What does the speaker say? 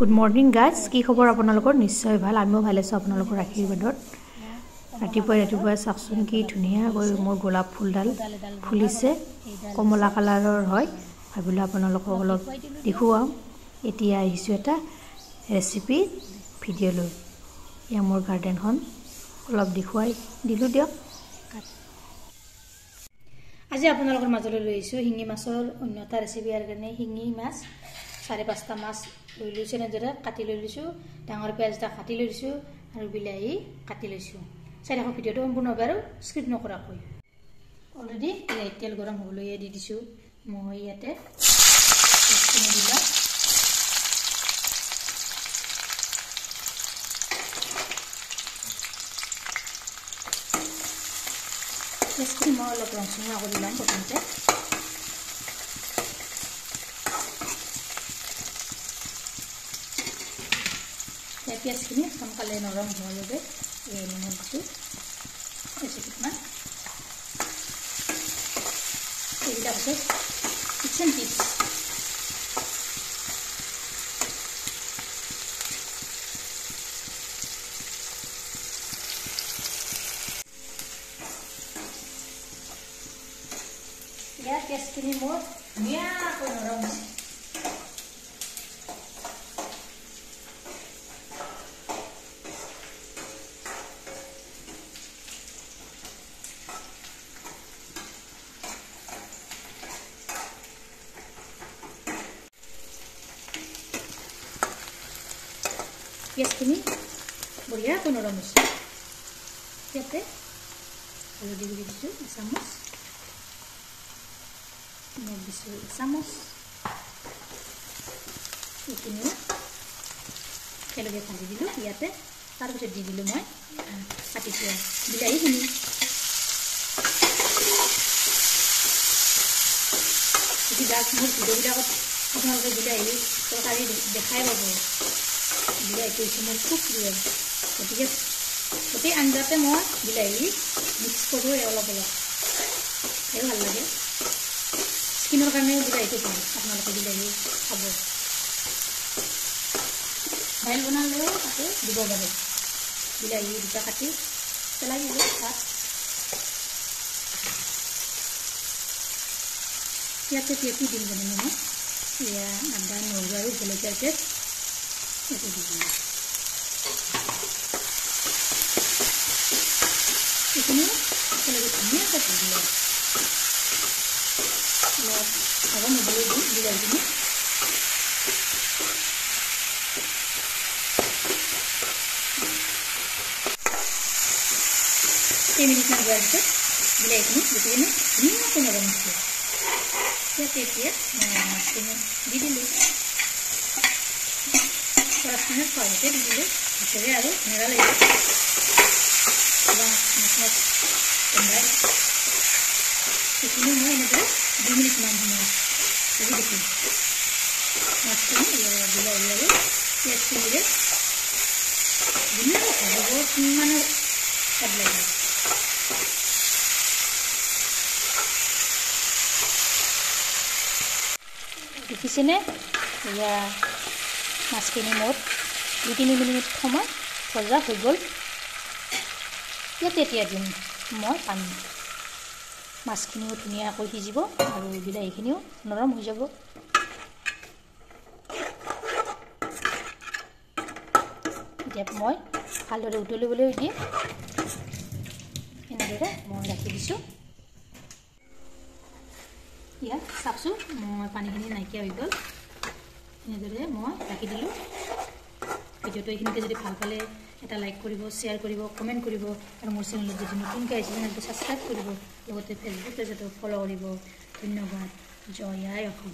Good morning guys, কি খবৰ আপোনালোকৰ নিশ্চয় ভাল আমিও ভালে আছো আপোনালোকৰ আশীৰ্বাদত ৰাতিপুৱা চাকচোন কি ধুনিয়া গৈ মোৰ গোলাপ ফুলডাল ফুলিছে কমলা কালাৰৰ হয় ভাবিলো আপোনালোকক অলপ দেখুৱাম এতিয়া আহিছো এটা ৰেচিপি ভিডিও লৈ ইয়া মোৰ গাৰ্ডেনখন অলপ দেখুৱাই দিলো দিয়ক আজি আপোনালোকৰ মাজলৈ লৈ আহিছো হিঙি মাছৰ অন্যটা ৰেচিপি আৰু কাৰণে হিঙি মাছ 5.5টা মাছ লৈ লৈছো নেদৰে কাটি লৈ লৈছো ডাঙৰ পিয়াজটা কাটি লৈ লৈছো আৰু বিলাহী কাটি লৈছো চাইৰাখো ভিডিওটো সম্পূৰ্ণভাৱে আৰু স্কিপ নকৰাকৈ অলৰেডি তেল গৰম হ'বলৈ দি দিছো মই ইয়াতে চিনি দিলা Meski mau lo langsung aku bilang ke pencet. Ya pias ini kamu kalian orang mau lebih ini mau itu sedikit mah. Jadi dah betul. Kitchen tips. Ya pias kini mau dia aku orang pias kini boleh aku orang mesti lihat deh kalau diberi itu samus mau bisu samus ini kalau kita tadi dulu lihat deh taruh bisa di dulu mau hati dia bila ini jadi dah semua sudah aku orang bila ini kalau kali dekai bagus bila itu semua cook dia jadi tapi anjatnya mau bila ini mix koro ya Allah Allah ayo hal lagi skinner karena bila itu pun আপনারা bila ini খাবো বাইল বনালে তাতে দিব পারে bila ini দুটা কাটি পেলাই দিব তাত ইয়াতে পেটি দিম জানো মই ইয়া আদা নহৰু আৰু জলকীয়া পেষ্ট এটো দিম এখানে চলে ধনিয়া পাতা দিলাম আবার মধ্যে দিলাম দিলাম এই মিনিট না গড়তে দিলাই এখানে দিতে না নিয়ে কোনো রকম क्या तेतिया मास्किने दिदिले परास्किने पाइते दिदिले इतरे आरो नेरा लाइले बा मसमस तंबाय इतने मैं नेदे 2 मिनट मान हमें ये देखिए मास्किने ये दिला ये ये सिले दिना बहुत माने सब लगे দেখিছেনে ইয়া মাছখিনি মোট 2-3 মিনিট সময় ভজা হৈ গ'ল ইয়াতে এতিয়া দিম মই পানী মাছখিনিও ধুনীয়াকৈ সিজিব আৰু বিলাহীখিনিও নৰম হৈ যাব এতিয়া মই ভালদৰে উতলিবলৈ দিম এনেদৰে মই ৰাখি দিছোঁ ইয়া চাকছো মই পানীখিনি নাইকিয়া হৈ গ'ল এনেদৰে মই ৰাখি দিলোঁ ভিডিওটো এইখিনিতে যদি ভাল পালে এটা লাইক কৰিব শ্বেয়াৰ কৰিব কমেণ্ট কৰিব আৰু মোৰ চেনেলত যদি নতুনকৈ আহিছে চেনেলটো ছাবস্ক্ৰাইব কৰিব লগতে ফেচবুক পেজতো ফ'ল' কৰিব ধন্যবাদ জয় আই অসম